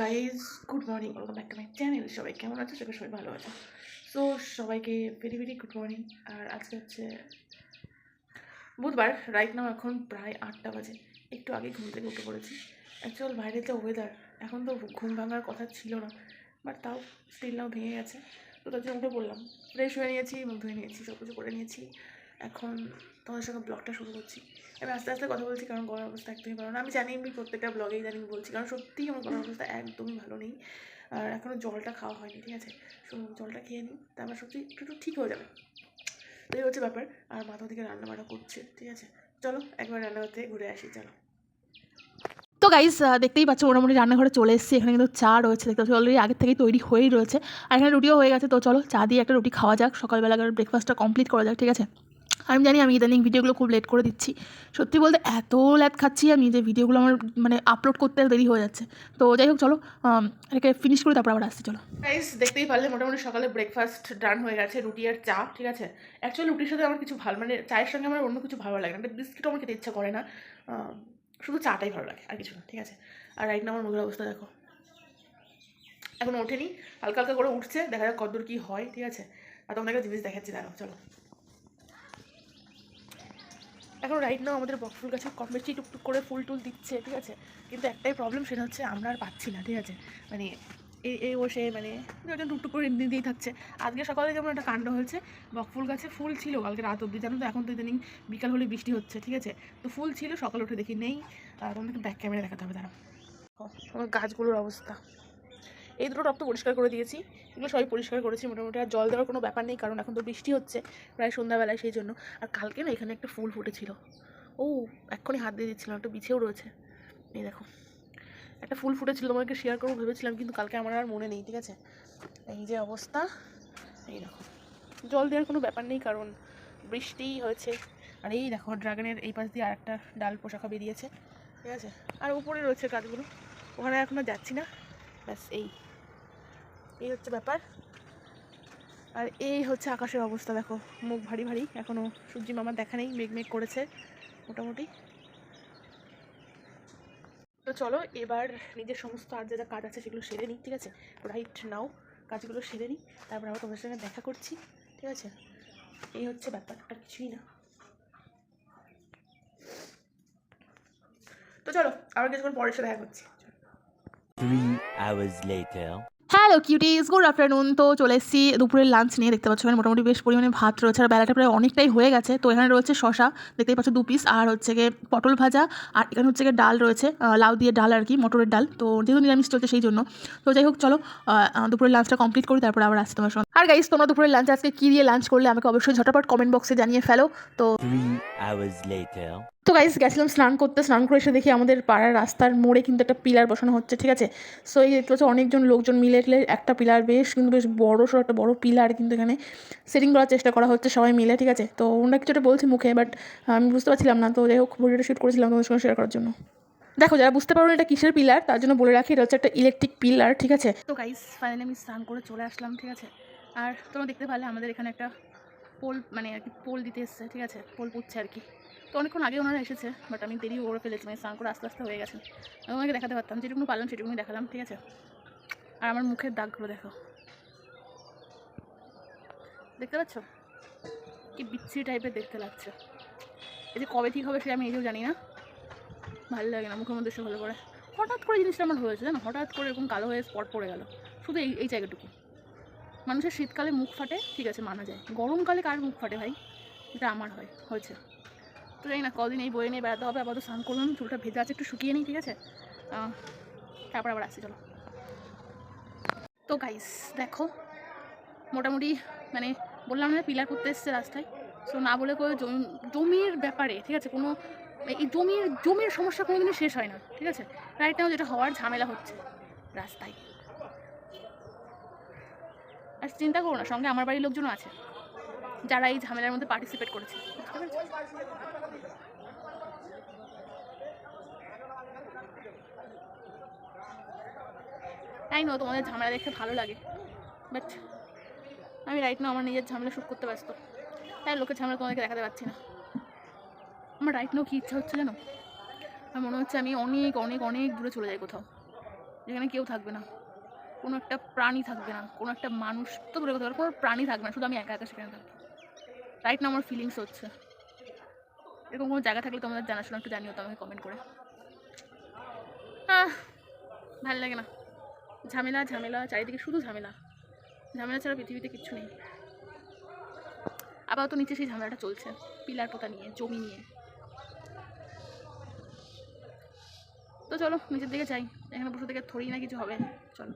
Guys, good morning, welcome back to my channel. সবাই কেমন আছে? সবাই ভালো আছে। সো সবাইকে ভেরি ভেরি গুড মর্নিং। আর আজকে হচ্ছে বুধবার। রাইট নাও এখন প্রায় 8টা বাজে। একটু আগে ঘুম থেকে উঠে পড়েছি। অ্যাকচুয়াল বাইরে যে ওয়েদার, এখন তো ঘুম ভাঙার কথা ছিল না, বাট তাও স্টিল নাও ভেঙে গেছে। তো তার জন্য উঠে পড়লাম, ফ্রেশ হয়ে নিয়েছি, মুখ ধুয়ে নিয়েছি, সব কিছু করে নিয়েছি। এখন তোমাদের সঙ্গে ব্লগটা শুরু করছি। আমি আস্তে আস্তে কথা বলছি কারণ গলার অবস্থা একদমই ভালো না। আমি জানি, আমি প্রত্যেকটা ব্লগেই জানি বলছি, কারণ সত্যিই আমার গলার অবস্থা একদমই ভালো নেই। আর এখনও জলটা খাওয়া হয়নি, ঠিক আছে? সো জলটা খেয়ে নিই, তারপর সত্যি একটু ঠিক হয়ে যাবে। তো এই হচ্ছে ব্যাপার। আর মাথা থেকে রান্নাবান্না করছে, ঠিক আছে? চলো একবার রান্নাঘর থেকে ঘুরে আসি, চলো। তো গাইস, দেখতেই পাচ্ছ মোটামুটি রান্নাঘরে চলে এসেছি। এখানে কিন্তু চা রয়েছে, দেখতে পাচ্ছি অলরেডি আগের থেকেই তৈরি হয়েই রয়েছে। আর এখানে রুটিও হয়ে গেছে। তো চলো চা দিয়ে একটা রুটি খাওয়া যাক, সকালবেলাকার ব্রেকফাস্টটা কমপ্লিট করা যাক, ঠিক আছে? আমি জানি আমি ইদানিং ভিডিওগুলো খুব লেট করে দিচ্ছি। সত্যি বলতে এত লেট খাচ্ছি আমি যে ভিডিওগুলো আমার মানে আপলোড করতে দেরি হয়ে যাচ্ছে। তো যাই হোক, চলো এটাকে ফিনিশ করে তারপর আবার আসছি। চলো গাইস, দেখতেই পারলে মোটামুটি সকালে ব্রেকফাস্ট ডান হয়ে গেছে, রুটি আর চা, ঠিক আছে? অ্যাকচুয়ালি রুটির সাথে আমার কিছু ভালো, মানে চায়ের সঙ্গে আমার অন্য কিছু ভালো লাগে না, বিস্কিটও আমার খেতে ইচ্ছা করে না, শুধু চাটাই ভালো লাগে, আর কিছু না, ঠিক আছে? আর রাইট না আমার মুখের অবস্থা দেখো, এখনো ওঠেনি, হালকা হালকা করে উঠছে, দেখা যাক কতদূর কী হয়, ঠিক আছে? আর তোমাদেরকে জিনিস দেখাচ্ছি, দেখো চলো। এখন রাইট নাও আমাদের বকফুল গাছে কম বেশি টুকটুক করে ফুল টুল দিচ্ছে, ঠিক আছে? কিন্তু একটাই প্রবলেম, সেটা হচ্ছে আমরা আর পাচ্ছি না, ঠিক আছে? মানে এই বসে মানে ওটা টুকটুক করে দিয়েই থাকছে। আজকে সকালে যেমন একটা কাণ্ড হয়েছে, বকফুল গাছে ফুল ছিল কালকে রাত অবধি, জানো তো? এখন তো ইদানিং বিকাল হলে বৃষ্টি হচ্ছে, ঠিক আছে? তো ফুল ছিল, সকালে উঠে দেখি নেই। তোমাদেরকে ব্যাক ক্যামেরা দেখাতে হবে, দাঁড়াও। আমার গাছগুলোর অবস্থা, এই দুটো টব তো পরিষ্কার করে দিয়েছি, এগুলো সবাই পরিষ্কার করেছি মোটামুটি। আর জল দেওয়ার কোনো ব্যাপার নেই, কারণ এখন তো বৃষ্টি হচ্ছে প্রায় সন্ধ্যাবেলায়, সেই জন্য। আর কালকে না এখানে একটা ফুল ফুটেছিল, ও এক্ষুনি হাত দিয়ে দিচ্ছিলাম, একটা বিছেও রয়েছে, এই দেখো একটা ফুল ফুটেছিল, তোমাকে শেয়ার করবো ভেবেছিলাম, কিন্তু কালকে আমার আর মনে নেই, ঠিক আছে? এই যে অবস্থা, এই দেখো। জল দেওয়ার কোনো ব্যাপার নেই কারণ বৃষ্টিই হয়েছে। আর এই দেখো ড্রাগনের এই পাশ দিয়ে আর একটা ডাল পোশাকা বেরিয়েছে, ঠিক আছে? আর উপরে রয়েছে গাছগুলো, ওখানে এখনও যাচ্ছি না। ব্যাস এই হচ্ছে ব্যাপার। আর এই হচ্ছে আকাশের অবস্থা, দেখো মুখ ভারী ভারী, এখনও সূর্যি মামার দেখা নেই, মেঘ করেছে মোটামুটি। তো চলো এবার নিজের সমস্ত আর যা কাজ আছে সেগুলো সেরে নিই, ঠিক আছে? রাইট নাও কাজগুলো সেরে নিই, তারপর আবার তোমাদের সঙ্গে দেখা করছি, ঠিক আছে? এই হচ্ছে ব্যাপার, আর কিছুই না। তো চলো আবার কিছুক্ষণ পরে এসে দেখা করছি। 3 hours later. Hello cuties, good afternoon. তো চলে এসেছি দুপুরের লাঞ্চ নিয়ে। দেখতে পাচ্ছ এখানে মোটামুটি বেশ পরিমাণে ভাত রয়েছে, আর বেলাটা প্রায় অনেকটাই হয়ে গেছে। তো এখানে রয়েছে শশা, দেখতেই পাচ্ছ 2 পিস, আর হচ্ছে গিয়ে পটল ভাজা, আর এখানে হচ্ছে গিয়ে ডাল রয়েছে, লাউ দিয়ে ডাল আর কি, মটরের ডাল। তো যেহেতু নিরামিষ চলছে সেই জন্য। তো যাই হোক, চলো দুপুরের লাঞ্চটা কমপ্লিট করি, তারপর আবার আসছি তোমার সঙ্গে। আর গাইস, তোমরা দুপুরের লাঞ্চ আজকে কী দিয়ে লাঞ্চ করলে আমাকে অবশ্যই ঝটাপট কমেন্ট বক্সে জানিয়ে ফেলো। তো 3 hours later. তো গাইস, গেছিলাম স্নান করতে, স্নান করে এসে দেখি আমাদের পাড়ার রাস্তার মোড়ে কিন্তু একটা পিলার বসানো হচ্ছে, ঠিক আছে? সো এই দেখতে পাচ্ছি অনেকজন লোকজন মিলে একটা পিলার, বেশ বড় সড়ো একটা বড় পিলার কিন্তু এখানে সেটিং করার চেষ্টা করা হচ্ছে সবাই মিলে, ঠিক আছে? তো ওনারা কিছুটা বলছে মুখে, বাট আমি বুঝতে পারছিলাম না। তো যাই হোক, ভিডিওটা শ্যুট করেছিলাম তোমাদের সঙ্গে শেয়ার করার জন্য। দেখো, যারা বুঝতে পারো এটা কিসের পিলার, তার জন্য বলে রাখি, এটা হচ্ছে একটা ইলেকট্রিক পিলার, ঠিক আছে? তো গাইস, ফাইনালি আমি স্নান করে চলে আসলাম, ঠিক আছে? আর তোমরা দেখতে পেলে আমাদের এখানে একটা পোল, মানে আর কি পোল দিতে এসছে, ঠিক আছে? পোল পুঁতছে আর কি। তো অনেকক্ষণ আগে ওনারা এসেছে, বাট আমি দেরি করে ফেলেছি, মানে স্নান করে আস্তে আস্তে হয়ে গেছে। আমি ওনাকে দেখাতে পারতাম, যেটুকুনি পারলাম সেটুকুনি দেখালাম, ঠিক আছে? আর আমার মুখের দাগগুলো দেখো, দেখতে পাচ্ছ কি বিচ্ছিরি টাইপের দেখতে লাগছে। এই যে কবে ঠিক হবে সেটা আমি নিজেও জানি না, ভালো লাগে না মুখের মধ্যে এসে হলে পরে। হঠাৎ করে জিনিসটা আমার হয়েছে, জানো? হঠাৎ করে এরকম কালো হয়ে স্পট পড়ে গেল, শুধু এই জায়গাটুকু। মানুষের শীতকালে মুখ ফাটে, ঠিক আছে, মানা যায়। গরমকালে কার মুখ ফাটে ভাই? এটা আমার হয়েছে। তো জানি না, কদিন এই বয়ে নিয়ে বেড়াতে হবে। আপাতত স্নান করলাম, চুলটা ভেজা আছে, একটু শুকিয়ে নিই, ঠিক আছে? তারপর আবার আসছি, চলো। তো গাইস দেখো, মোটামুটি মানে বললাম না পিলার করতে এসছে রাস্তায়। সো না বলে করে জমির ব্যাপারে, ঠিক আছে? কোনো এই জমির সমস্যা কোনোদিনই শেষ হয় না, ঠিক আছে? রাইট নাও যেটা হওয়ার ঝামেলা হচ্ছে রাস্তায়। আর চিন্তা করো না, সঙ্গে আমার বাড়ির লোকজনও আছে যারা এই ঝামেলার মধ্যে পার্টিসিপেট করেছে, বুঝতে পেরেছো? তাই না, তোমাদের ঝামেলা দেখতে ভালো লাগে, বাট আমি রাইট নাও আমার নিজের ঝামেলা শ্যুট করতে ব্যস্ত, তাই লোকের ঝামেলা তোমাদেরকে দেখাতে পারছি না। আমার রাইট নাও কী ইচ্ছা হচ্ছে জানো? আমার মনে হচ্ছে আমি অনেক অনেক অনেক দূরে চলে যাই কোথাও, যেখানে কেউ থাকবে না, কোনো একটা প্রাণী থাকবে না, কোনো একটা মানুষ তো বলে কথা, কোনো প্রাণী থাকবে না, শুধু আমি একা একা সেখানে থাকবো। রাইট না আমার ফিলিংস হচ্ছে। এরকম কোনো জায়গা থাকলে তোমাদের জানাশোনা একটু জানিও তো আমাকে কমেন্ট করে। ভালো লাগে না, ঝামেলা ঝামেলা, চারিদিকে শুধু ঝামেলা, ঝামেলা ছাড়া পৃথিবীতে কিচ্ছু নেই। আপাতত নিচে সেই ঝামেলাটা চলছে, পিলার পোতা নিয়ে, জমি নিয়ে। তো চলো নিচের দিকে যাই, এখানে বসে থেকে থোড়ি না কিছু হবে, চলো।